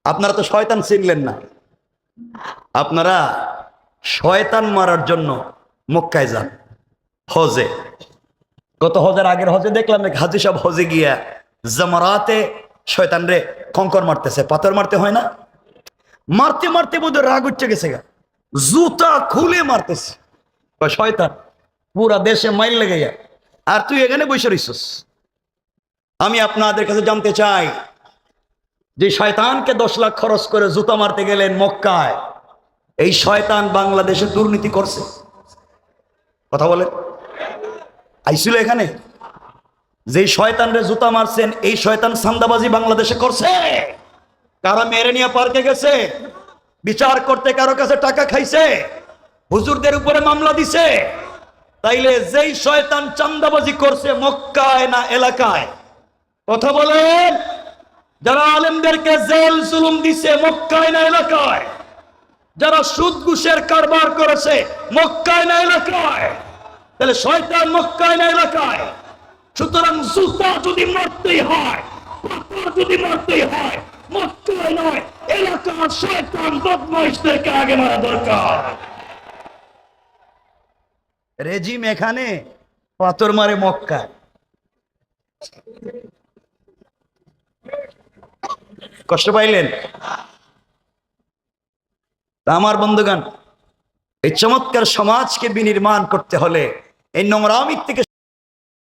আপনারা তো শয়তান চিনলেন না। আপনারা শয়তান মারার জন্য মক্কায় যান, হজে। গত হজের আগের হজে দেখলাম এক হাজি সাহেব হজে গিয়া জামারাতে শয়তান রে কঙ্কর মারতেছে, পাথর মারতে হয় না? মারতে মারতে বোধহয় রাগ উঠে গেছে গা, জুতা খুলে মারতেছে। শয়তান পুরা দেশে মাইল লেগে যায়, আর তুই এখানে বসে রইছস। আমি আপনাদের কাছে জানতে চাই, যে শয়তানকে 10 লাখ খরচ করে জুতা মারতে গেলেন মক্কায়, এই শয়তান বাংলাদেশে দুর্নীতি করছে? কথা বলে আইছিল এখানে? যেই শয়তানরে জুতা মারছেন, এই শয়তান সান্দাবাজি বাংলাদেশে করছে? কারা মেরে নিয়ে পার্কে গেছে, বিচার করতে কারো কাছে টাকা খাইছে, হুজুরদের উপরে মামলা দিছে? তাইলে যেই শয়তান চান্দাবাজি করছে মক্কায় না এলাকায়? কথা বলেন। যারা আলেমদেরকে জেল জুলুম দিছে মক্কায় না এলাকায়? যারা সুদ ঘুষের কারবার করেছে মক্কায় না এলাকায়? তাহলে শয়তান মক্কায় না এলাকায়? সুতরাং জুতা যদি মারতেই হয়, পাথর যদি মারতেই হয়, মক্কায় নয় এলাকার শয়তান বদমাইশদেরকে আগে মারা দরকার। রেজিম এখানে, পাথর মারে মক্কায়। কষ্ট পাইলেন? আমার বন্ধুগণ, এই চমৎকার সমাজকে বিনির্মাণ করতে হলে এই নোংরামি থেকে